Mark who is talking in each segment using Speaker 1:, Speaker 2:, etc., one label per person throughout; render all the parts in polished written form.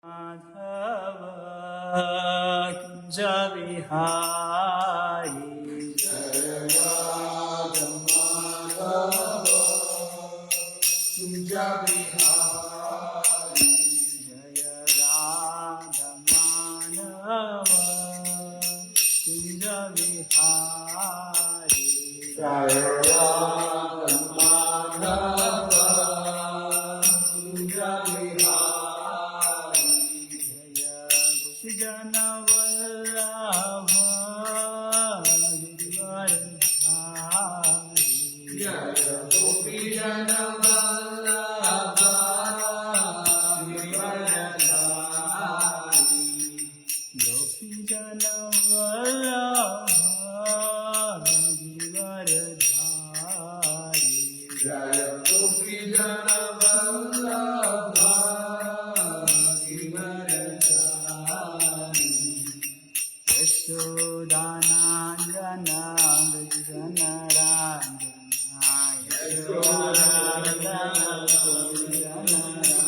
Speaker 1: Madhava Kunja Vihari
Speaker 2: Jaya Radha Madhava Kunja Vihari
Speaker 1: Jaya Radha Madhava Kunja Vihari
Speaker 2: Jaya Radha Madhava Kunja Vihari
Speaker 1: Jaya Gopijana Vallabha Giridharidhari
Speaker 2: Jaya Gopijana Vallabha Giridharidhari
Speaker 1: Gopijana Vallabha Giridharidhari
Speaker 2: Jaya Gopijana Vallabha Giridharidhari
Speaker 1: Yashodanandana Vajjanarandana Yashodanandana Vajjanarandana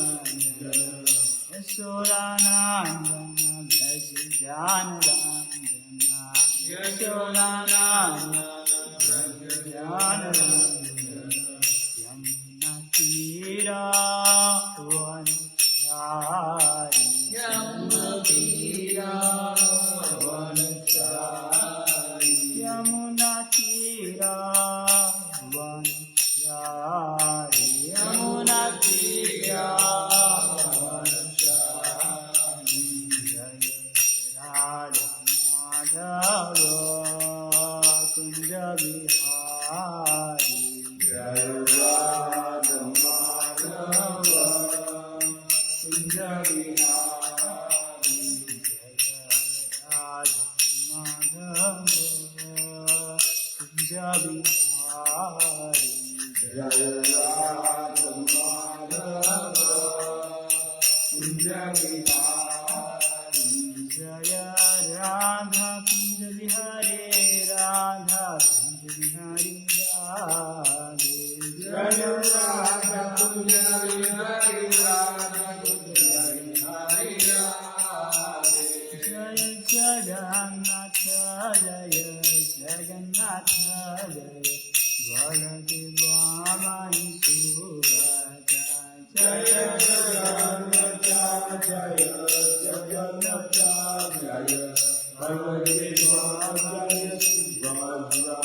Speaker 1: Yashodanandana Vajjanarandana Yamuna Tira Vanchari
Speaker 2: Yamuna Tira Vanchari
Speaker 1: Yamuna Tira Vanchari Yamuna Tira
Speaker 2: Vanchari
Speaker 1: Jaya Radha Madhava Kunja Vihari
Speaker 2: Jaya Radha Madhava Kunja Vihari
Speaker 1: Jaya Radha Madhava Kunja Vihari
Speaker 2: Jaya Radha Madhava Kunja Vihari
Speaker 1: Jaya Radha Kunja Vihari Radha Kunja Vihari Radhe
Speaker 2: Jaya Radha Kunja Vihari Radha Kunja Vihari Radhe
Speaker 1: Jaya Jagannatha Jaya Jagannatha Jaya Valadeva Mani Subhadra
Speaker 2: Jaya Jagannatha Jaya Jagannatha Jaya Valadeva Jaya Subhadra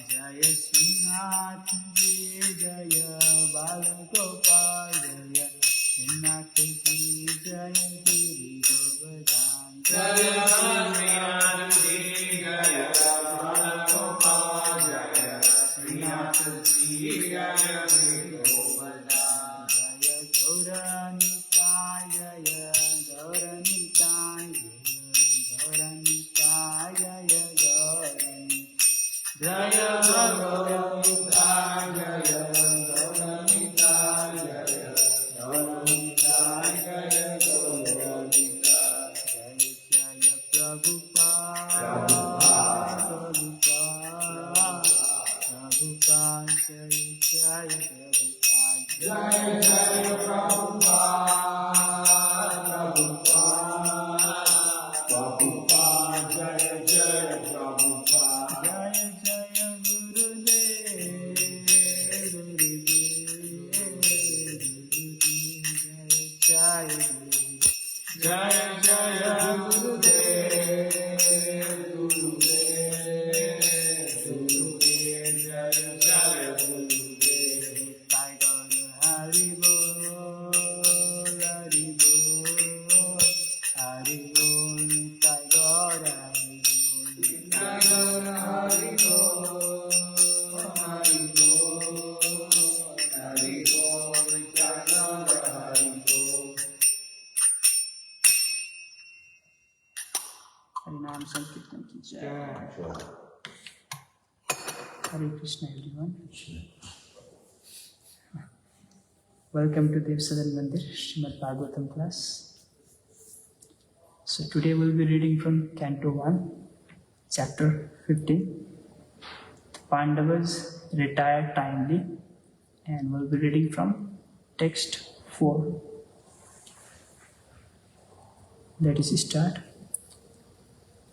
Speaker 1: Jaya Srinath Ji Jaya Balagopal Jaya Srinath Ji Jaya Giri Govardhan
Speaker 2: Jaya Srinath Ji Jaya Balagopal Jaya Srinath Ji Jaya Govardhan
Speaker 1: Jaya Gauranitai Jaya Gauranitai Gauranitai Jaya Gaurani
Speaker 2: Jaya Gauranitai Jaya Gauranitai Jaya Gauranitai Jaya Gauranitai
Speaker 1: Jaya Jaya Prabhupada Prabhupada Jaya Jaya Prabhupada
Speaker 2: Jaya Jaya Prabhupada Prabhupada Prabhupada Jaya Jaya Prabhupada
Speaker 1: Jaya Jaya Gurudev Gurudev Jaya Jaya
Speaker 2: Jaya Gurudev Gurudev Gurudev Jaya Jaya Gurudev
Speaker 1: Tiger Hari Bol Hari Bol Hari Bol Tiger Hari Bol
Speaker 2: Hari Bol Hari Bol Hari Bol Hari Bol
Speaker 1: Harinam Sankirtan ki jai. Hare Krishna everyone. Welcome to Dev Sadan Mandir Śrīmad-Bhāgavatam class. So today we'll be reading from Canto 1, Chapter 15. The Pandavas retired timely, and we'll be reading from text 4. Let us start.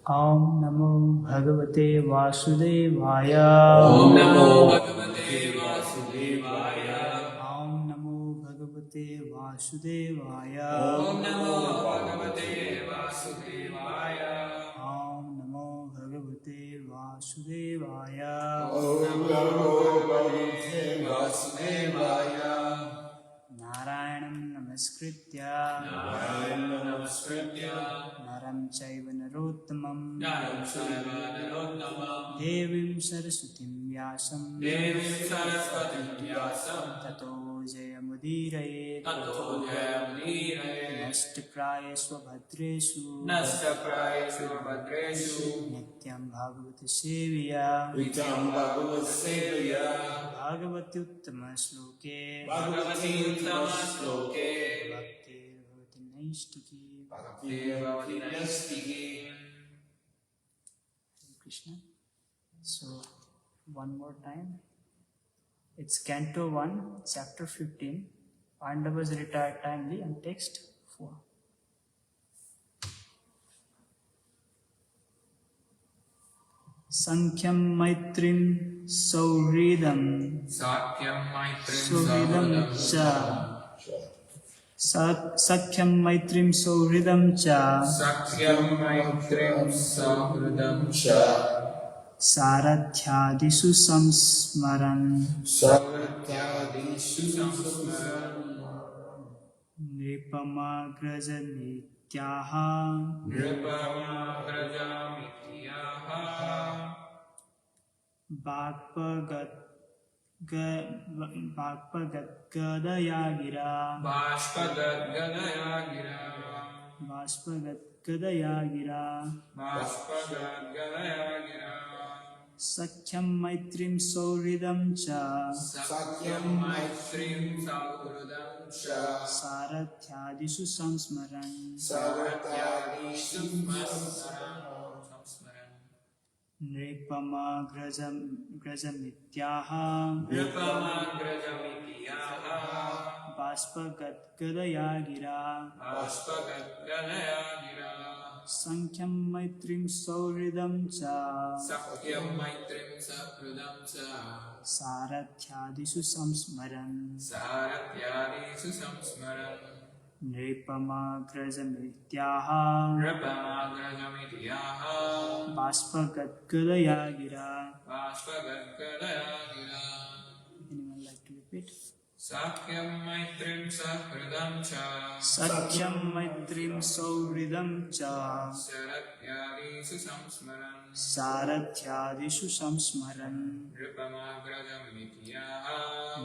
Speaker 1: Om Namo Bhagavate Vasudevaya.
Speaker 2: Om Namo Bhagavate Vasudevaya.
Speaker 1: Om Namo Bhagavate Vasudevaya.
Speaker 2: Om Namo Bhagavate Vasudevaya.
Speaker 1: Om Namo Bhagavate Vasudevaya.
Speaker 2: Om Namo Bhagavate Vasudevaya.
Speaker 1: Narayanam Namaskritya Naram Chaiva Narottamam Devim Saraswatim Vyasam Tato Jayamudirayet Nashtapraya Svabhadreshu Nityam Bhagavata Seviya Bhagavati Uttama Sloke Bhakti Naistiki. Krishna. So, one more time. It's Canto 1, Chapter 15. Pandavas retired timely, and text 4. Sankyam Maitrim Sauridam Sauridam Cha Sakyam Maitrim Sauridam Cha Sarathyadisu Samsmaran Nripamagrajanityaha Bhakpagat Gadaya Gira Sakyam Maitrim Sauridam Cha Sarathyadisu Samsmaran Nripamagrajamityaha Bhaspagat Gadaya Gira Sankyam Maitrim Sauridam Cha Sarathyadisu Samsmaran Nripamagrajamityaha Bhaspagat Gadaya Gira. Anyone like to repeat?
Speaker 2: Sakyam Maitrim Sahridam Cha
Speaker 1: Sakyam Maitrim Sauridam Cha
Speaker 2: Sarathyadisu Samsmaran
Speaker 1: Sarathyadisu Samsmaran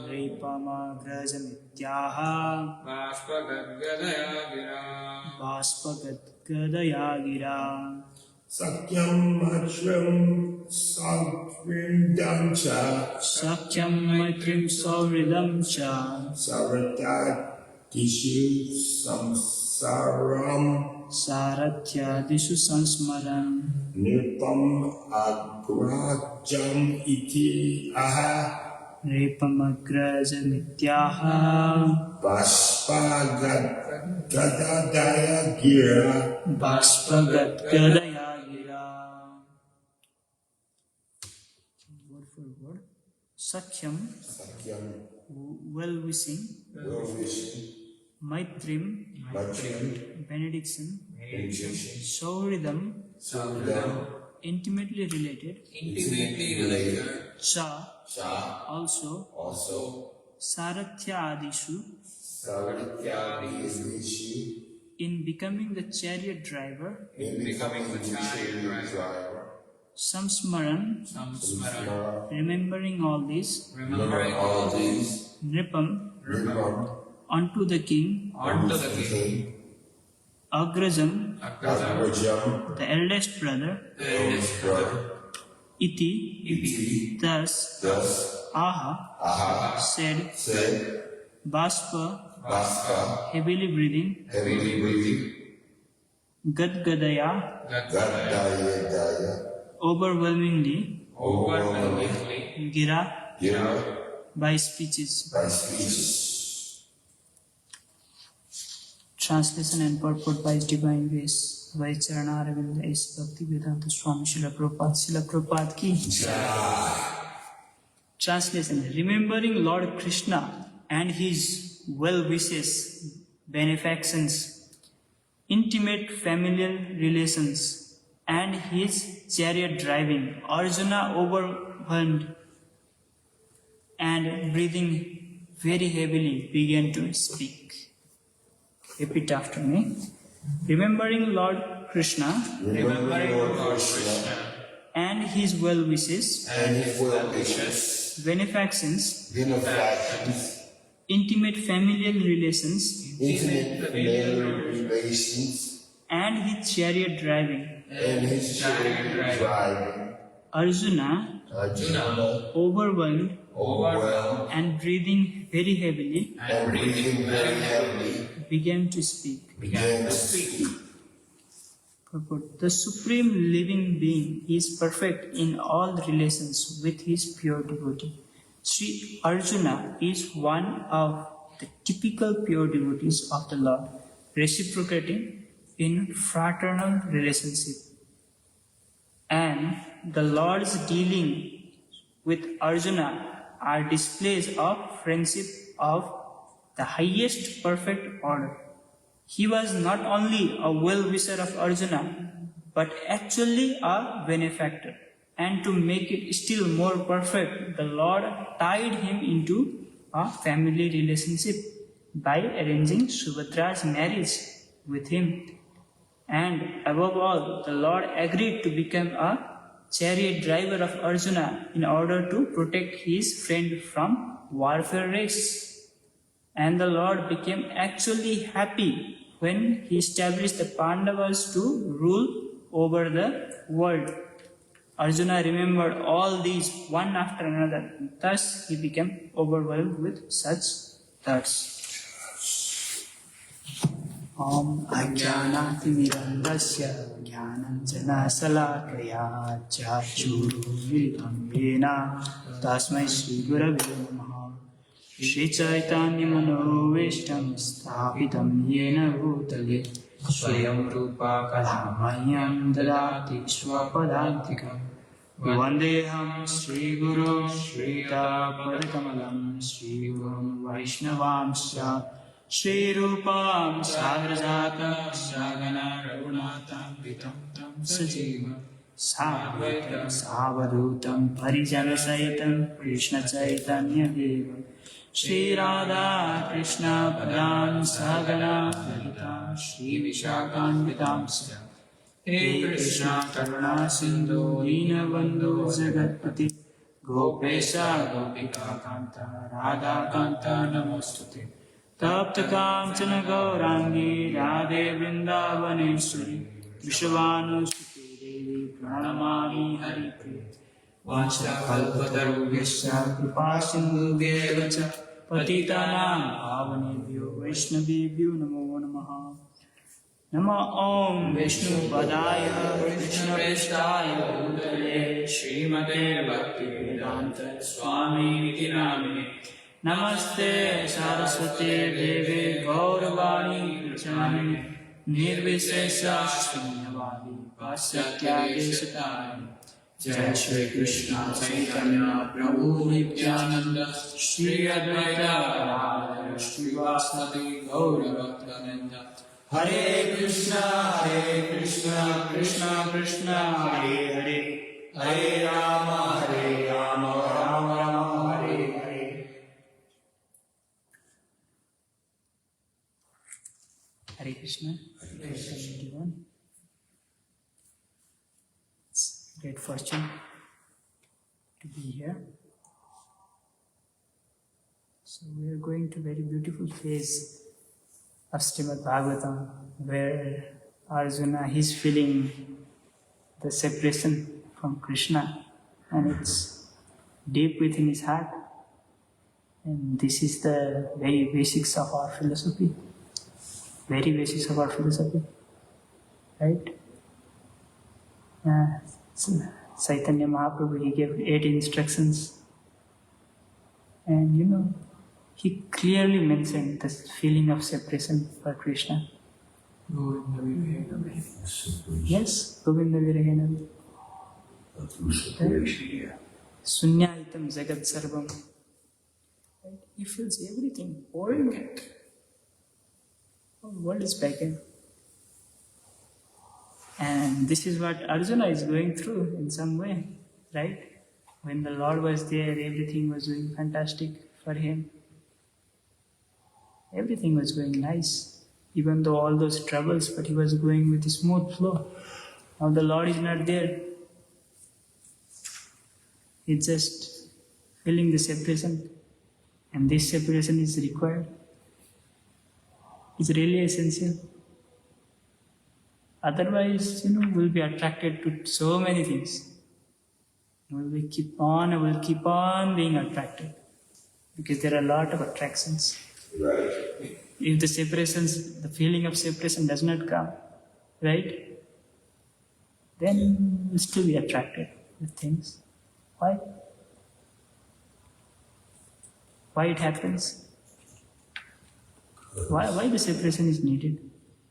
Speaker 1: Nripamagrajamityaha
Speaker 2: Bhaspagat Gadaya Gira
Speaker 1: Bhaspagat Gadaya Gira.
Speaker 3: Sakyam Maitrim Sauridam Cha
Speaker 1: Sakyam Maitrim Sauridam Cha
Speaker 3: Sarathyadisu Samsaram
Speaker 1: Sarathyadisu Samsmaran
Speaker 3: Nipam Agrajam Iti Aha
Speaker 1: Nripamagrajamityaha
Speaker 3: Bhaspagat Gadaya Gira
Speaker 1: Bhaspagat Gadaya Gira. Word for word. Sakyam, well-wishing. Maitrim, benediction. Sauridam, intimately related. Cha, also. Sarathya Adishu, in becoming the chariot driver. Samsmaran, remembering all these. Nripam, unto the king. Agrajam, the eldest brother. Iti, thus. Aha, said. Baspa, heavily breathing. Gadgadaya, overwhelmingly. Gira, by speeches. Translation and purport by His Divine Grace, by Charana Is Bhakti Vedanta Swami Śrīla Prabhupada ki. Translation. Remembering Lord Krishna and His well wishes, benefactions, intimate familial relations, and His chariot driving, Arjuna, overwhelmed and breathing very heavily, began to speak. Repeat after me. Remembering Lord Krishna
Speaker 2: Remembering Lord Kṛṣṇa
Speaker 1: and His well wishes,
Speaker 3: and His well wishes,
Speaker 1: benefactions,
Speaker 3: intimate
Speaker 1: familial relations, and His chariot driving, Arjuna, overwhelmed and breathing very heavily, began to speak. Purport. The Supreme Living Being is perfect in all relations with His pure devotee. Sri Arjuna is one of the typical pure devotees of the Lord, reciprocating in fraternal relationship. And the Lord's dealing with Arjuna are displays of friendship of the highest perfect order. He was not only a well-wisher of Arjuna, but actually a benefactor. And to make it still more perfect, the Lord tied him into a family relationship by arranging Subhadra's marriage with him. And above all, the Lord agreed to become a chariot driver of Arjuna in order to protect his friend from warfare race. And the Lord became actually happy when He established the Pandavas to rule over the world. Arjuna remembered all these one after another, and thus he became overwhelmed with such thoughts. Om Ajnanati Mirandasya Jnananjana Salakaya Chachuru Militam Yena Tasmai Shri Gurave Namaha Shri Chaitanya Manoveştam Sthapitam Yena Bhutale Swayam Rupa Kalamayam Dadati Swapadantikam Vandeham Shri Guru Shri Padakamalam Shri Guru Vaishnavamsya Shri Rupam Sagrajatam Sagana Raghunatam Vitam Tam Sajiva Savaitam Savadutam Parijana Sahitam Krishna Chaitanya Deva Shri Radha Krishna Padam Sagana Lalitam Shri Vishakhanvitam Sya He Krishna Karuna Sindhu Deenabandhu Jagatpati Gopesha Gopika Kanta Radha Kanta Namostute Tapta Kamchana Gaurangi Radhe Vrindavaneshwari Vishavanusuti Devi Pranamami Haripriya Vanchakalpatarubhyasya Kripasindhubhyeva cha Patitanam Pavanebhyo Vaishnavebhyo Namo Namaha Nama Om Vishnu Padaya Krishna Prestaya Bhutale Śrīmate Bhakti Vedanta Swami Niti Namine Namaste Saraswate Deve Gauravani Prachanine Nirvishesha Shunyavadi Pasyatya Desatani Jai Shri Krishna Chaitanya Prabhu Nityananda Shri Advaita Radha Shri Vasadi Gaura Bhaktananda Hare Krishna Krishna Krishna Hare Hare Hare Rama Rama Rama Hare Hare. Hare Krishna. Welcome everyone. It's great fortune to be here. So we are going to a very beautiful phase of Śrīmad-Bhāgavatam, where Arjuna is feeling the separation from Krishna, and it's deep within his heart. And this is the very basics of our philosophy. Very basics of our philosophy, right? So Chaitanya Mahaprabhu, he gave 8 instructions, and he clearly mentioned this feeling of separation for Krishna. Yes, Govinda Virahena. Sunyaitam Jagat Sarvam. He feels everything. Whole world is vacant. And this is what Arjuna is going through in some way, right? When the Lord was there, everything was doing fantastic for him. Everything was going nice, even though all those troubles, but he was going with a smooth flow. Now the Lord is not there. He's just feeling the separation, and this separation is required. It's really essential. Otherwise, we'll be attracted to so many things. We'll keep on being attracted because there are a lot of attractions.
Speaker 3: Right.
Speaker 1: If the feeling of separation does not come, right, then we'll still be attracted with things. Why? Why it happens? Why the separation is needed?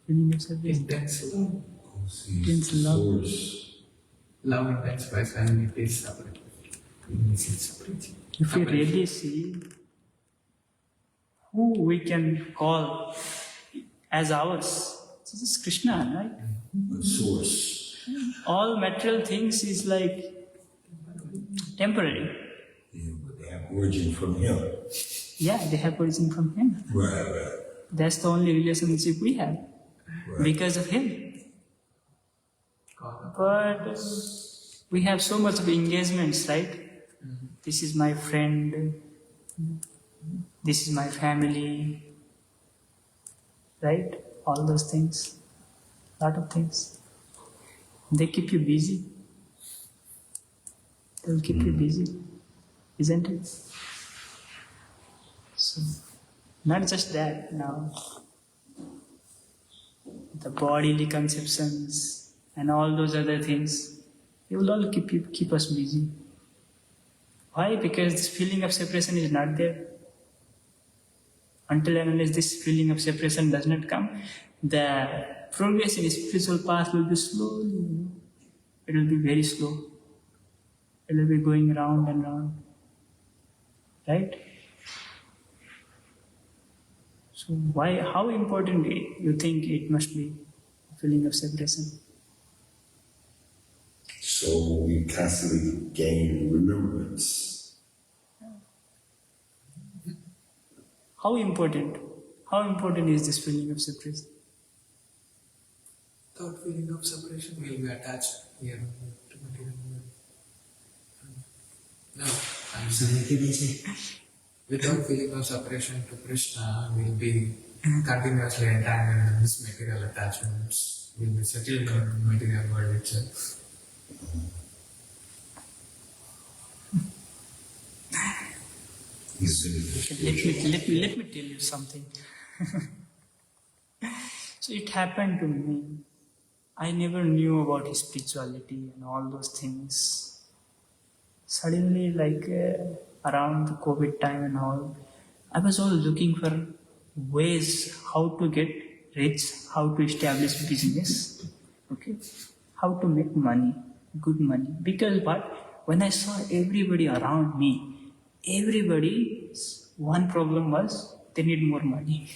Speaker 1: Feeling of separation. Intense love.
Speaker 2: Love intensifies when it is separate.
Speaker 1: If we really see who we can call as ours, this is Krishna, right?
Speaker 3: The source.
Speaker 1: All material things is like temporary.
Speaker 3: Yeah, but they have origin from him.
Speaker 1: Yeah, they have origin from him.
Speaker 3: Right.
Speaker 1: That's the only relationship we have
Speaker 3: Right.
Speaker 1: because of him. But we have so much of engagements, right? This is my friend, this is my family, right? All those things, lot of things. They keep you busy. They'll keep you busy, isn't it? So, not just that now. The bodily conceptions and all those other things, they will all keep us busy. Why? Because this feeling of separation is not there. Until and unless this feeling of separation does not come, the progress in the spiritual path will be slowly. It will be very slow. It will be going round and round. Right? So how important you think it must be, the feeling of separation?
Speaker 3: So we constantly gain remembrance.
Speaker 1: How important is this feeling of separation?
Speaker 2: Without feeling of separation, we will be attached here to material world. No, I'm saying without feeling of separation to Krishna, we will be continuously entangled in this material attachments. We will be settled in the material world itself.
Speaker 1: Let me tell you something. So it happened to me. I never knew about his spirituality and all those things. Suddenly, around the COVID time and all, I was all looking for ways how to get rich, how to establish business, okay, how to make money, good money. Because when I saw everybody around me, everybody's one problem was they need more money.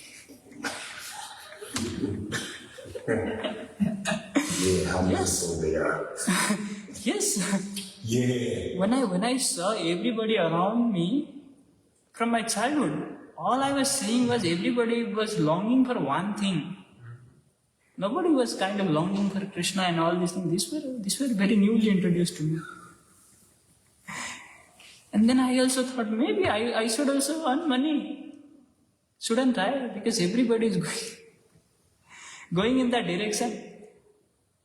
Speaker 3: Yeah, how merciful they are.
Speaker 1: Yes.
Speaker 3: Yeah.
Speaker 1: When I saw everybody around me from my childhood, all I was seeing was everybody was longing for one thing. Nobody was kind of longing for Krishna and all these things. These were very newly introduced to me. And then I also thought maybe I should also earn money. Shouldn't I? Because everybody is going in that direction.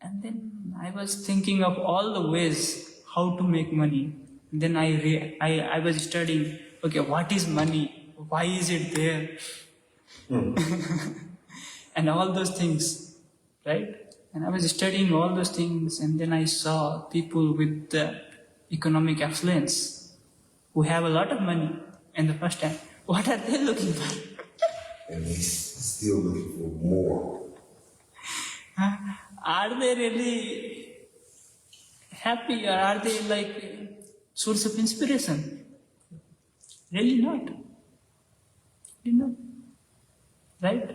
Speaker 1: And then I was thinking of all the ways how to make money. And then I was studying, okay, what is money? Why is it there? And all those things, right? And I was studying all those things, and then I saw people with the economic affluence who have a lot of money in the first time. What are they looking for?
Speaker 3: And they still looking for more.
Speaker 1: Are they really happy, or are they like source of inspiration? Really not. Really not. Right?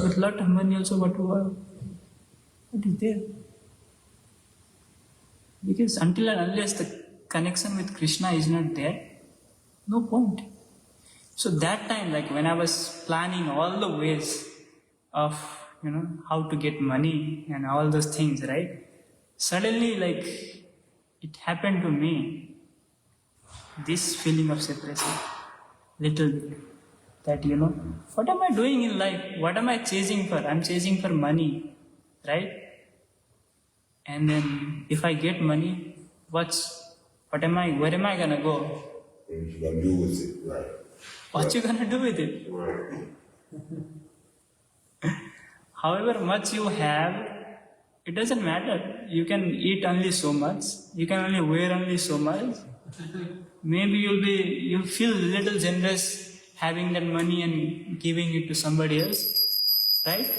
Speaker 1: With lot of money also, what is there? Because until and unless the connection with Krishna is not there, no point. So that time, like when I was planning all the ways of, how to get money and all those things, right? Suddenly, like, it happened to me, this feeling of separation, little bit. That, what am I doing in life? What am I chasing for? I'm chasing for money, right? And then if I get money, where am I gonna go?
Speaker 3: What you gonna do with it, right?
Speaker 1: What you gonna do with it?
Speaker 3: Right.
Speaker 1: However much you have, it doesn't matter. You can eat only so much. You can only wear only so much. Maybe you'll feel a little generous having that money and giving it to somebody else, right?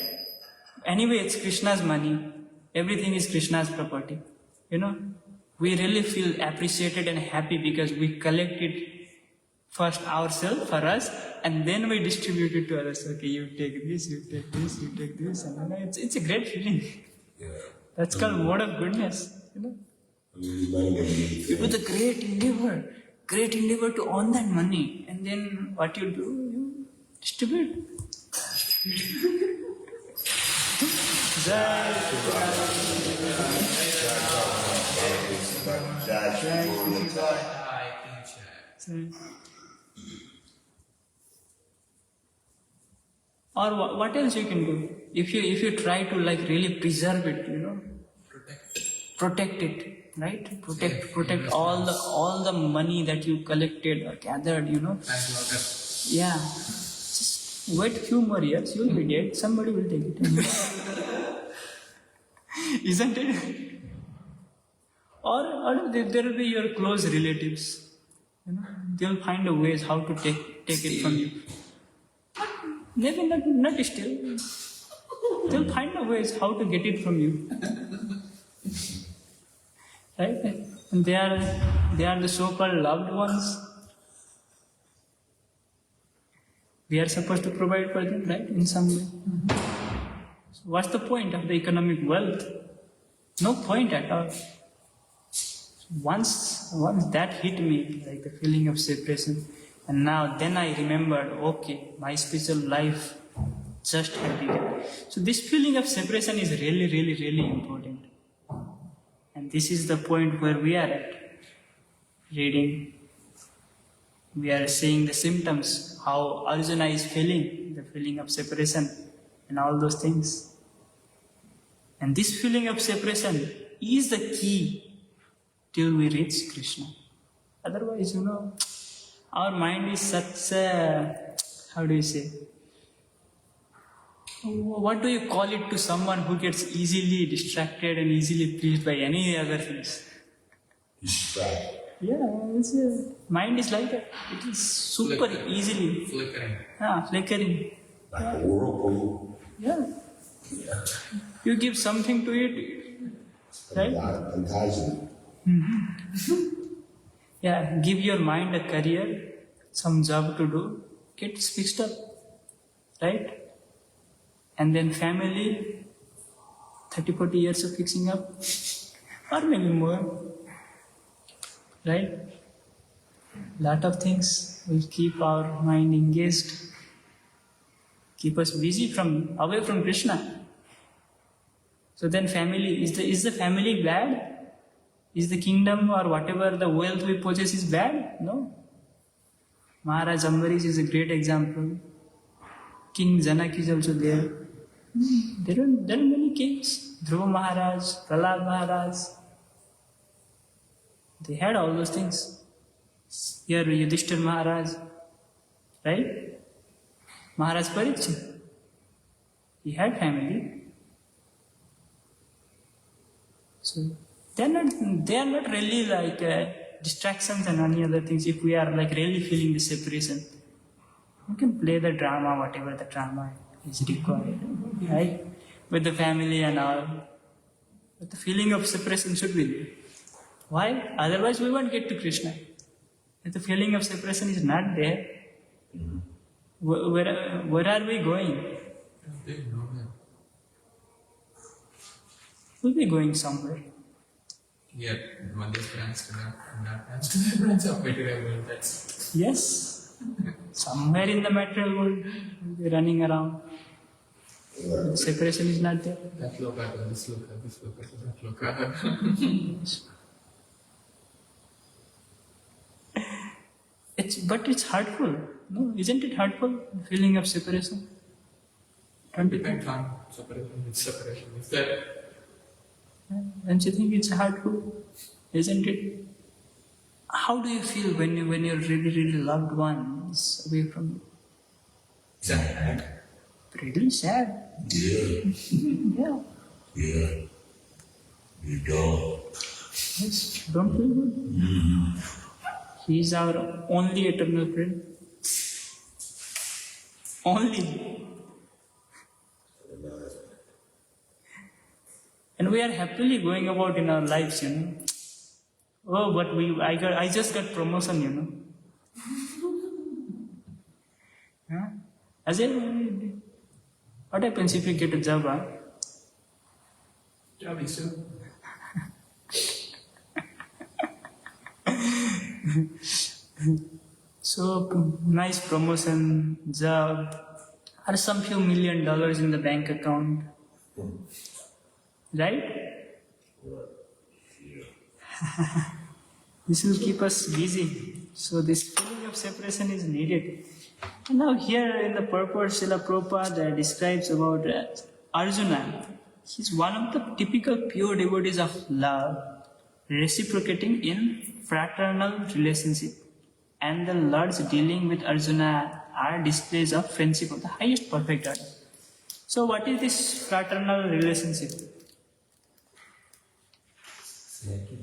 Speaker 1: Anyway, it's Krishna's money. Everything is Krishna's property. We really feel appreciated and happy because we collect it first ourselves, for us, and then we distribute it to others. Okay, you take this, you take this, you take this, and it's a great feeling.
Speaker 3: Yeah.
Speaker 1: That's called mode of goodness. With a great endeavor to earn that money, and then what you do, you distribute. Or what else you can do? If you try to like really preserve it, protect it, right? Protect all the money that you collected or gathered, Yeah. Just wait few more years, you'll be dead. Somebody will take it. Isn't it? Or there will be your close relatives. They'll find a ways how to take it from you. Maybe not still. They'll find a ways how to get it from you. Right? And they are the so-called loved ones. We are supposed to provide for them, right? In some way. So what's the point of the economic wealth? No point at all. Once that hit me, like the feeling of separation, and then I remembered, okay, my spiritual life just had begun. So this feeling of separation is really, really, really important. And this is the point where we are at. Reading, we are seeing the symptoms, how Arjuna is feeling, the feeling of separation and all those things. And this feeling of separation is the key till we reach Krishna. Otherwise, our mind is such a, what do you call it to someone who gets easily distracted and easily pleased by any other things?
Speaker 3: Distracted.
Speaker 1: Yeah, mind is like that. It is super easily
Speaker 2: Flickering.
Speaker 1: Flickering.
Speaker 3: Like a whirlpool.
Speaker 1: Yeah. You give something to it, right?
Speaker 3: Enticing.
Speaker 1: Yeah, give your mind a career, some job to do, get it fixed up, right? And then family, 30-40 years of fixing up, or maybe more, right? Lot of things will keep our mind engaged, keep us busy away from Krishna. So then family, is the family bad? Is the kingdom or whatever the wealth we possess is bad? No. Maharaj Ambarish is a great example. King Janak is also there. There are many kings. Dhruva Maharaj, Prahlad Maharaj. They had all those things. Here Yudhishthir Maharaj, right? Maharaj Parikshit. He had family. So they are not really like distractions and any other things if we are like really feeling the separation. You can play the drama, whatever the drama is required, right? With the family and all. But the feeling of separation should be there. Why? Otherwise we won't get to Krishna. If the feeling of separation is not there, where are we going? We'll be going somewhere.
Speaker 2: Yeah, one day branch to that branch to the branch of material world. That's
Speaker 1: Yes. Somewhere in the material world, we'll be running around. The separation is not there.
Speaker 2: that loka to this loka, this loka to that loka.
Speaker 1: But it's hurtful. No, isn't it hurtful? The feeling of separation. Don't you think?
Speaker 2: Depends on separation. It's separation. Is that
Speaker 1: Don't you think it's hurtful? Isn't it? How do you feel when your really loved one is away from you?
Speaker 3: Sad.
Speaker 1: Pretty sad.
Speaker 3: Yeah.
Speaker 1: Yeah.
Speaker 3: Yeah. You don't.
Speaker 1: Yes. Don't feel good. He is our only eternal friend. Only. And we are happily going about in our lives, Oh, but I just got promotion, Huh? As in, what happens if you get a job, huh?
Speaker 2: job is so.
Speaker 1: So, nice promotion, job, or some few $1 million in the bank account. Right? This will keep us busy. So this feeling of separation is needed. And now here in the purport, Srila Prabhupada describes about Arjuna. He's one of the typical pure devotees of love, reciprocating in fraternal relationship. And the Lord's dealing with Arjuna are displays of friendship of the highest perfect order. So what is this fraternal relationship?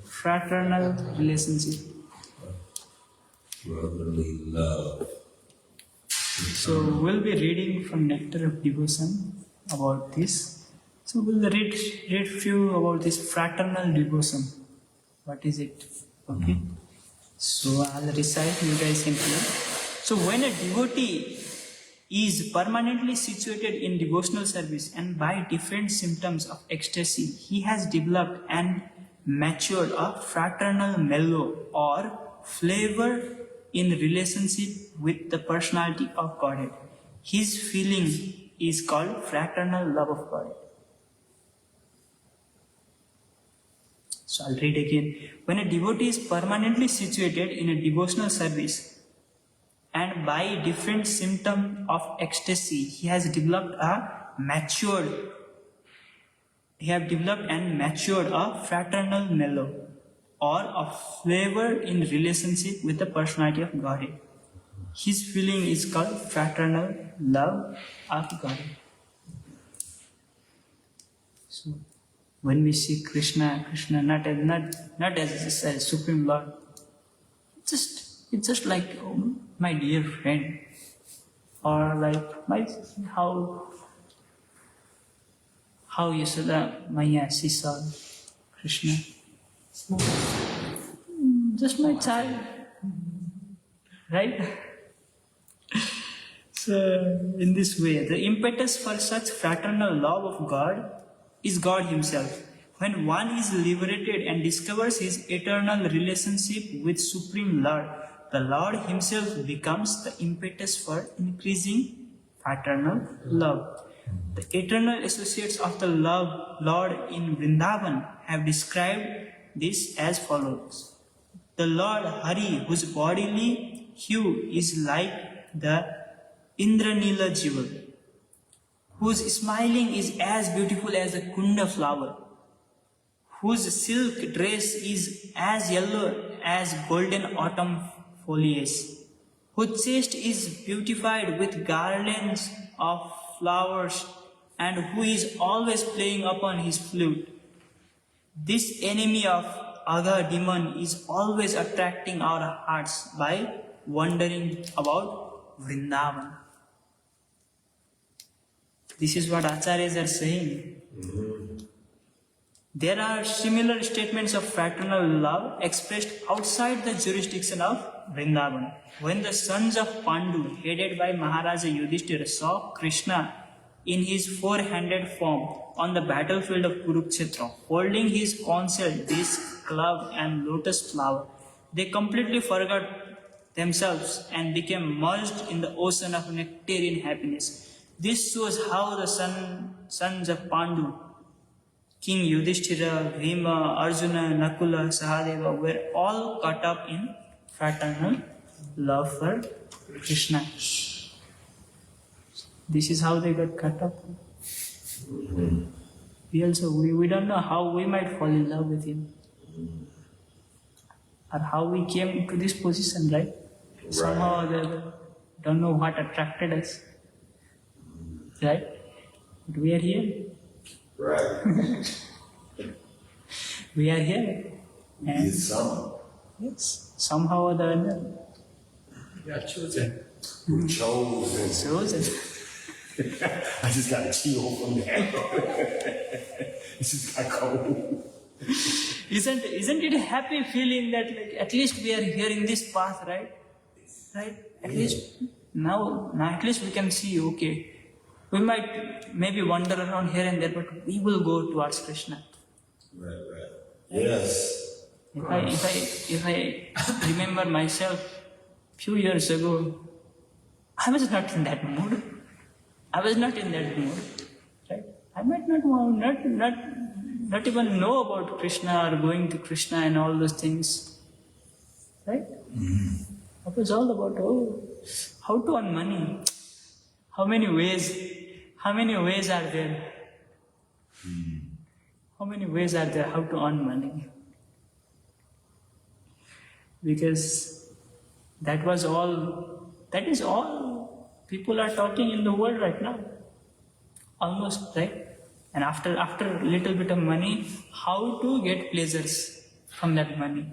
Speaker 1: Fraternal relationship.
Speaker 3: Brotherly love.
Speaker 1: So we'll be reading from Nectar of Devotion about this. So we'll read few about this fraternal devotion. What is it? Okay. So I'll recite, you guys can hear. So when a devotee is permanently situated in devotional service and by different symptoms of ecstasy, he has developed and matured a fraternal mellow or flavor in relationship with the personality of Godhead. His feeling is called fraternal love of God. So I'll read again. When a devotee is permanently situated in a devotional service and by different symptoms of ecstasy, he has developed and matured a fraternal mellow or a flavor in relationship with the personality of Godhead. His feeling is called fraternal love of Godhead. So when we see Krishna not as a Supreme Lord, it's just like my dear friend, or like how Yashoda Maya she saw Krishna. Just my child, right? So in this way, the impetus for such fraternal love of God is God Himself. When one is liberated and discovers his eternal relationship with Supreme Lord, the Lord Himself becomes the impetus for increasing fraternal love. The eternal associates of the Lord in Vrindavan have described this as follows. The Lord Hari, whose bodily hue is like the Indranila jewel, whose smiling is as beautiful as a kunda flower, whose silk dress is as yellow as golden autumn foliage, whose chest is beautified with garlands of flowers, and who is always playing upon his flute. This enemy of Agha demon is always attracting our hearts by wandering about Vrindavan. This is what Acharyas are saying. There are similar statements of fraternal love expressed outside the jurisdiction of Vrindavan. When the sons of Pandu, headed by Maharaja Yudhishthira, saw Krishna in his four-handed form on the battlefield of Kurukshetra, holding his counsel disc, club and lotus flower, they completely forgot themselves and became merged in the ocean of nectarian happiness. This shows how the sons of Pandu, King Yudhishthira, Bhima, Arjuna, Nakula, Sahadeva were all caught up in fraternal love for Krishna. This is how they got caught up. We don't know how we might fall in love with him. Or how we came to this position, right? Somehow or other, don't know what attracted us. Right? But we are here.
Speaker 3: Right.
Speaker 1: We are here. And yes, somehow or the other.
Speaker 2: You are chosen.
Speaker 3: Who chosen.
Speaker 1: Chosen.
Speaker 3: I just got a chill from that. It's just got cold.
Speaker 1: Isn't it a happy feeling that like at least we are here in this path, right? Right? At least now at least we can see, okay, we might maybe wander around here and there, but we will go towards Krishna.
Speaker 3: Right. Yes.
Speaker 1: If I remember myself few years ago, I was not in that mood. Right? I might not even know about Krishna or going to Krishna and all those things. Right? It was all about how to earn money. How many ways are there? How many ways are there how to earn money? Because that is all people are talking in the world right now. Almost, right? And after a little bit of money, how to get pleasures from that money.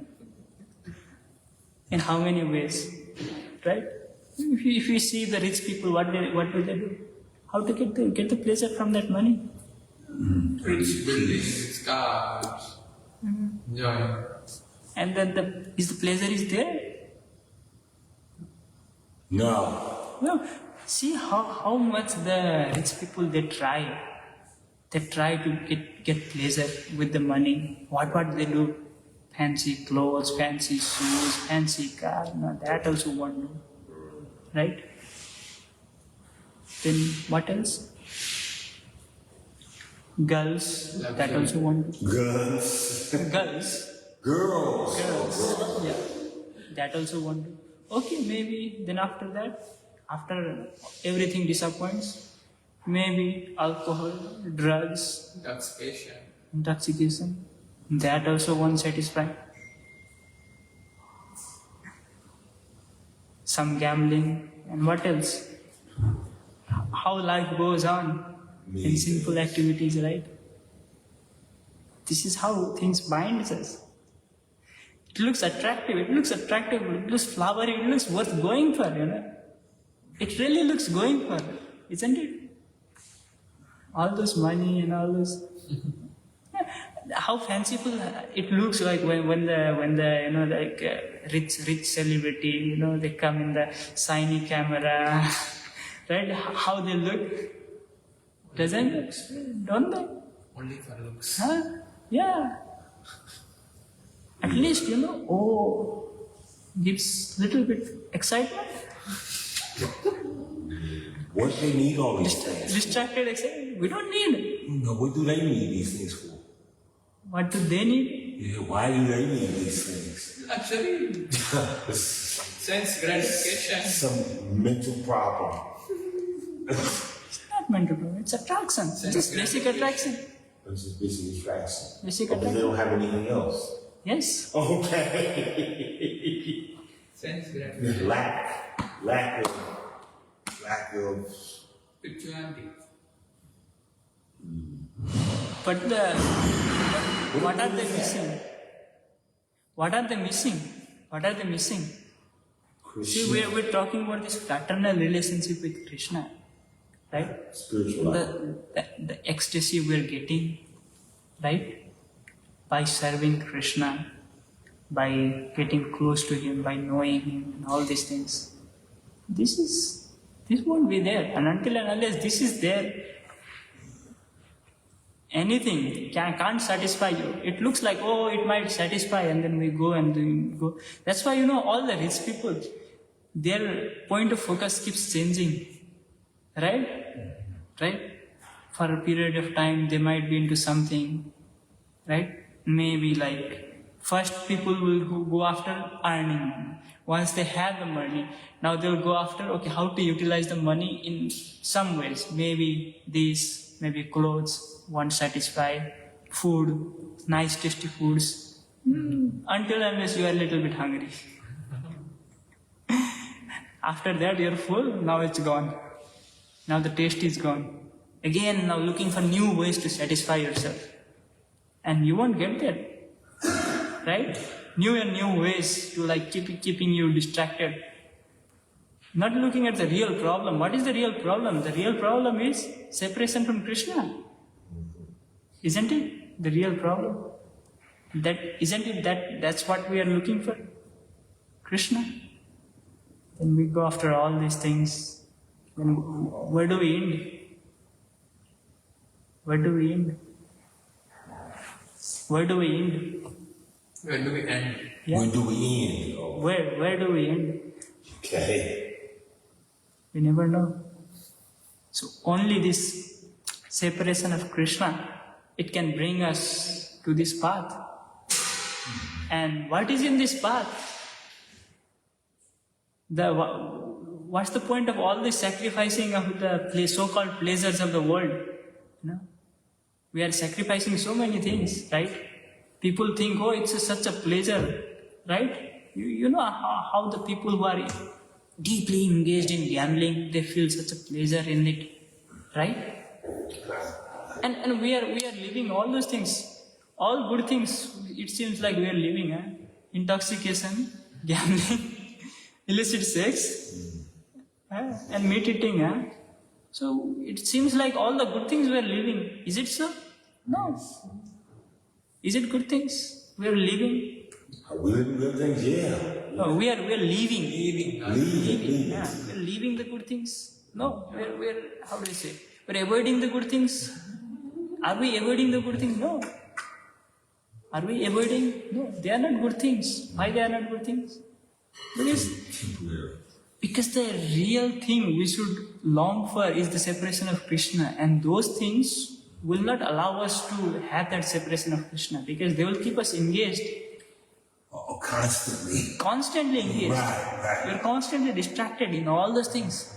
Speaker 1: In how many ways? Right? If you see the rich people, what do they do? How to get the pleasure from that money?
Speaker 2: Rich buildings, cars, enjoy.
Speaker 1: And then the pleasure is there?
Speaker 3: No.
Speaker 1: See how much the rich people they try to get pleasure with the money. What they do? Fancy clothes, fancy shoes, fancy car. No, that also one do. Right? Then what else? Girls, that also one do. Girls. Yeah, that also one do. Okay, maybe then after that, after everything disappoints, maybe alcohol, drugs, intoxication, that also won't satisfy. Some gambling, and what else? How life goes on in sinful activities, right? This is how things bind us. It looks attractive, it looks flowery, it looks worth going for, It really looks going for, isn't it? All those money and all those. How fanciful it looks like when the rich celebrity, they come in the shiny camera, right? How they look, don't they?
Speaker 2: Only for looks.
Speaker 1: Huh? Yeah. At least, gives little bit excitement.
Speaker 3: What they need all these things?
Speaker 1: Distracted excitement. We don't need.
Speaker 3: No, what do they need these things for?
Speaker 1: What do they need?
Speaker 3: Yeah, why do they need these things?
Speaker 2: Luxury. Sense gratification.
Speaker 3: Some mental problem.
Speaker 1: It's not mental problem. It's attraction. It's just basic attraction.
Speaker 3: It's just basic attraction.
Speaker 1: Basic
Speaker 3: But they
Speaker 1: attraction.
Speaker 3: don't have anything else.
Speaker 1: Yes.
Speaker 3: Okay.
Speaker 2: Sense gratification.
Speaker 3: Lack of
Speaker 2: Spirituality.
Speaker 1: But what are they missing? What are they missing? See, we're talking about this fraternal relationship with Krishna, right?
Speaker 3: Spiritual.
Speaker 1: The ecstasy we're getting, right? By serving Krishna, by getting close to Him, by knowing Him, and all these things. This won't be there. And until and unless this is there, anything can't satisfy you. It looks like, oh, it might satisfy, and then we go and then go. That's why, all the rich people, their point of focus keeps changing. Right? Right? For a period of time, they might be into something. Right? Maybe like, first people will go after earning. Once they have the money, now they'll go after, okay, how to utilize the money in some ways. Maybe this, maybe clothes, won't satisfy, food, nice tasty foods, until unless you are a little bit hungry. After that you're full, now it's gone. Now the taste is gone. Again, now looking for new ways to satisfy yourself. And you won't get there. Right? New and new ways to keeping you distracted. Not looking at the real problem. What is the real problem? The real problem is separation from Krishna. Isn't it? The real problem. That's what we are looking for? Krishna. Then we go after all these things. Then where do we end? Where do we end? Where do we end?
Speaker 2: Where do we end?
Speaker 1: Yeah.
Speaker 3: When do we end? Oh,
Speaker 1: Where do we end?
Speaker 3: okay.
Speaker 1: We never know. So only this separation of Krishna, it can bring us to this path. And what is in this path? What's the point of all this sacrificing of the so-called pleasures of the world? We are sacrificing so many things, right? People think, oh, it's such a pleasure, right? You know how the people who are deeply engaged in gambling, they feel such a pleasure in it, right? And we are living all those things, all good things. It seems like we are living, intoxication, gambling, illicit sex, and meat eating. So it seems like all the good things we are living. Is it so? No. Is it good things we are living?
Speaker 3: Are we living good things? Yeah.
Speaker 1: No, we are leaving.
Speaker 3: Leaving.
Speaker 1: Yeah, we are leaving the good things. No, we're how do I say? We're avoiding the good things. Are we avoiding the good things? No. Are we avoiding? No, they are not good things. Why they are not good things? Because the real thing we should long for is the separation of Krishna, and those things will not allow us to have that separation of Krishna, because they will keep us engaged.
Speaker 3: Oh, constantly.
Speaker 1: Constantly engaged.
Speaker 3: Right.
Speaker 1: We're constantly distracted in all those things.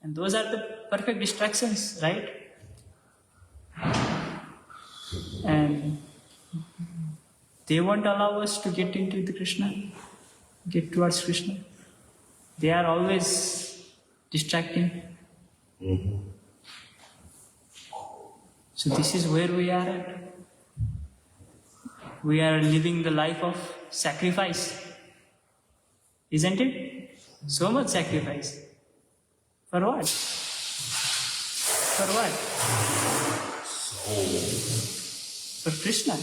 Speaker 1: And those are the perfect distractions, right? And they won't allow us to get into the Krishna, get towards Krishna. They are always distracting. So this is where we are at. We are living the life of sacrifice. Isn't it? So much sacrifice. For what? For what? For Krishna.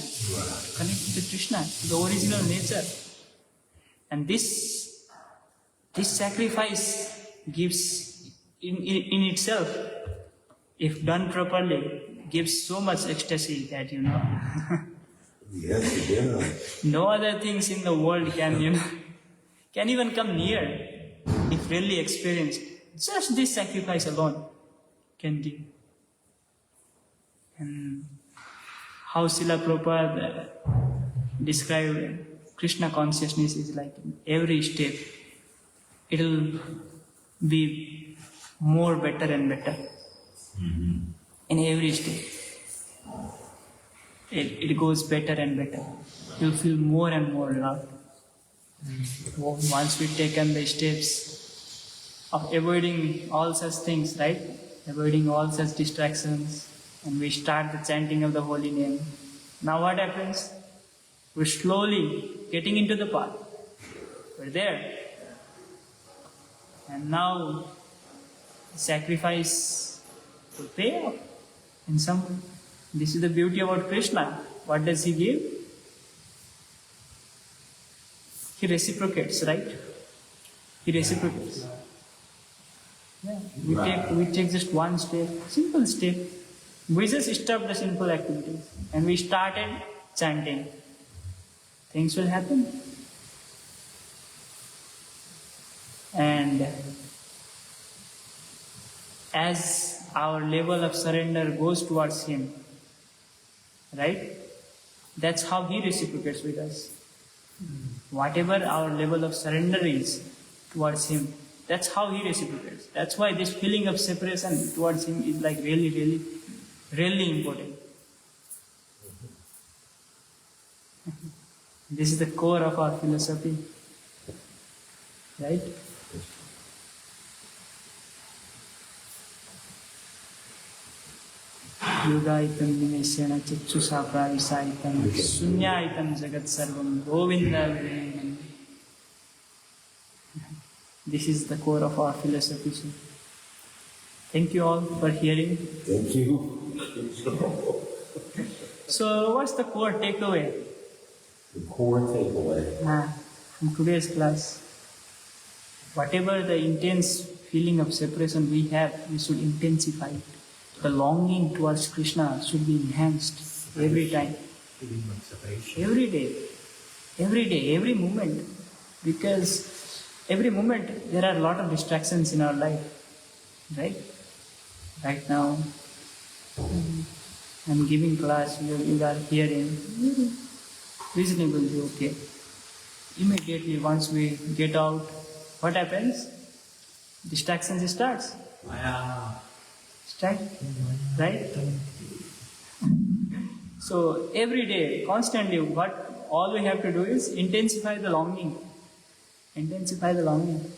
Speaker 1: Connected to Krishna, the original nature. And this sacrifice gives in itself, if done properly, gives so much ecstasy that
Speaker 3: Yes, it does.
Speaker 1: no other things in the world can even come near if really experienced. Just this sacrifice alone can give. And how Srila Prabhupada described Krishna consciousness is like in every step, it will be more better and better. In every step. It goes better and better. You'll feel more and more love. Once we've taken the steps of avoiding all such things, right? Avoiding all such distractions, and we start the chanting of the holy name. Now what happens? We're slowly getting into the path. We're there. And now sacrifice will pay off in some way. This is the beauty about Krishna. What does he give? He reciprocates, right? He reciprocates. Yeah. We take just one step, simple step. We just stopped the simple activities and we started chanting. Things will happen. And as our level of surrender goes towards Him, right? That's how He reciprocates with us. Whatever our level of surrender is towards Him, that's how He reciprocates. That's why this feeling of separation towards Him is like really important. This is the core of our philosophy, right? Yogaitam nimeshena chachusha pravisaitam sunyaitam jagat sarvam govinda virenam. This is the core of our philosophy. So thank you all for hearing.
Speaker 3: Thank you.
Speaker 1: So what's the core takeaway?
Speaker 3: The core takeaway.
Speaker 1: From today's class? Whatever the intense feeling of separation we have, we should intensify it. The longing towards Krishna should be enhanced every time. Every day, every moment. Because every moment there are a lot of distractions in our life. Right? Right now, I'm giving class, you are hearing, reasonably okay. Immediately once we get out, what happens? Distractions starts. Start, right? So every day, constantly, what all we have to do is intensify the longing. Intensify the longing.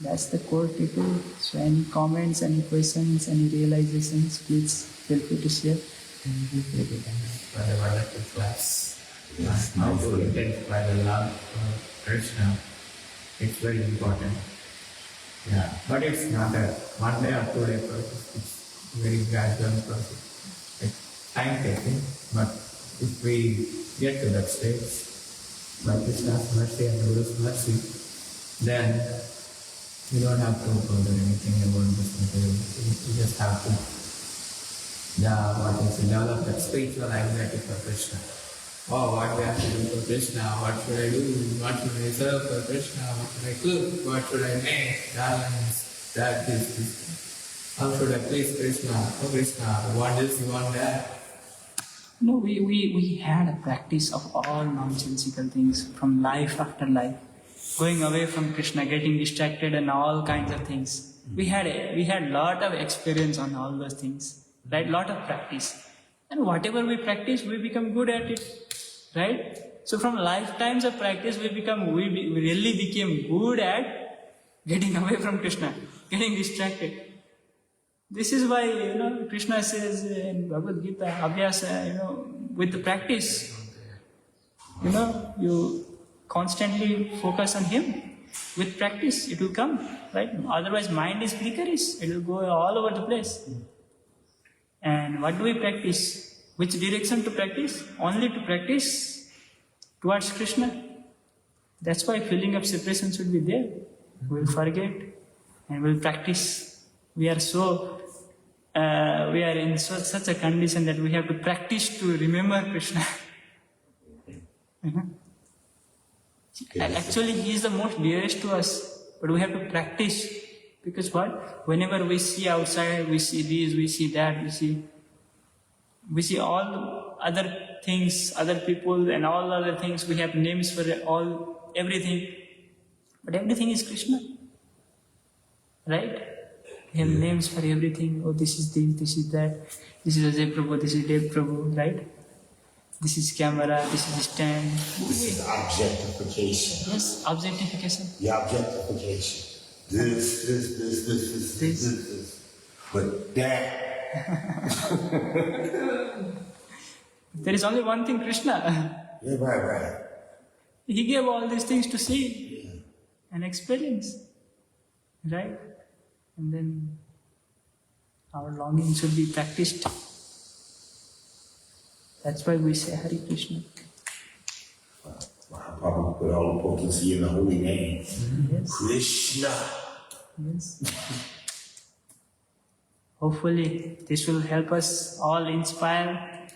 Speaker 1: That's the core takeaway. So any comments, any questions, any realizations, please feel free to share.
Speaker 2: Thank you for the wonderful class. How to intensify the love for Krishna. It's very important. Yeah, but it's not a 1 day or 2 day process. It's a very gradual process. It's time taking, but if we get to that stage, by Krishna's mercy and Guru's mercy, then you don't have to bother anything about this material. You just have to develop that spiritual anxiety for Krishna. Oh, what do I have to do for Krishna? What should I do? What should I serve for Krishna? What should I cook? What should I make? Darlings, that, this. How should I please Krishna? Oh Krishna, you want this, you want that?
Speaker 1: No, we had a practice of all nonsensical things from life after life. Going away from Krishna, getting distracted and all kinds of things. We had a lot of experience on all those things. Right? Lot of practice. And whatever we practice, we become good at it. Right? So from lifetimes of practice, we really became good at getting away from Krishna, getting distracted. This is why, Krishna says in Bhagavad Gita, Abhyasa, with the practice, you constantly focus on Him. With practice, it will come, right? Otherwise, mind is flickerish. It will go all over the place. And what do we practice? Which direction to practice? Only to practice towards Krishna. That's why feeling of separation should be there. We'll forget and we'll practice. We are in such a condition that we have to practice to remember Krishna. Actually, He is the most dearest to us, but we have to practice. Because what? Whenever we see outside, we see this, we see that, we see all other things, other people and all other things. We have names for everything. But everything is Krishna. Right? We have names for everything. Oh, this is this is that. This is Ajay Prabhu, this is Dev Prabhu, right? This is camera, this is stand.
Speaker 3: This is objectification.
Speaker 1: Yes, objectification.
Speaker 3: The objectification. This. But that.
Speaker 1: There is only one thing, Krishna.
Speaker 3: Yeah, right.
Speaker 1: He gave all these things to see and experience. Right? And then our longing should be practiced. That's why we say Hare Krishna.
Speaker 3: Prabhupada put all the potency in the holy name.
Speaker 1: Yes.
Speaker 3: Krishna.
Speaker 1: Yes. Hopefully, this will help us all inspire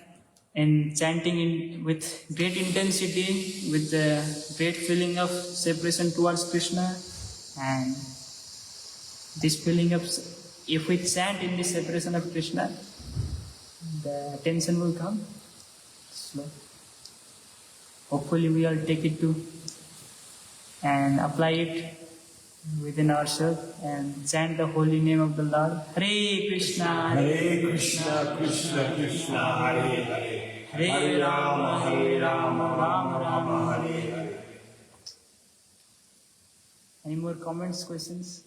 Speaker 1: in chanting with great intensity, with the great feeling of separation towards Krishna. And this feeling of, if we chant in the separation of Krishna, the attention will come slow. Hopefully, we all take it to and apply it within ourselves and chant the holy name of the Lord. Hare Krishna,
Speaker 3: Hare Krishna, Krishna Krishna, Hare Hare. Hare Rama, Rama Rama, Hare Hare.
Speaker 1: Any more comments, questions?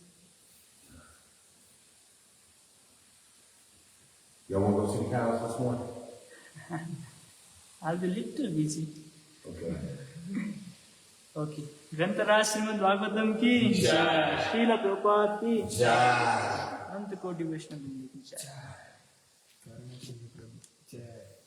Speaker 3: Y'all want to go see the cows this morning?
Speaker 1: I'll be little busy.
Speaker 3: Okay.
Speaker 1: Okay. Grantharaj Śrīmad-Bhāgavatam ki jai. Srila Prabhupada ki
Speaker 3: Jai.
Speaker 1: Ananta Koti Vaishnava ki jai.
Speaker 2: Jai.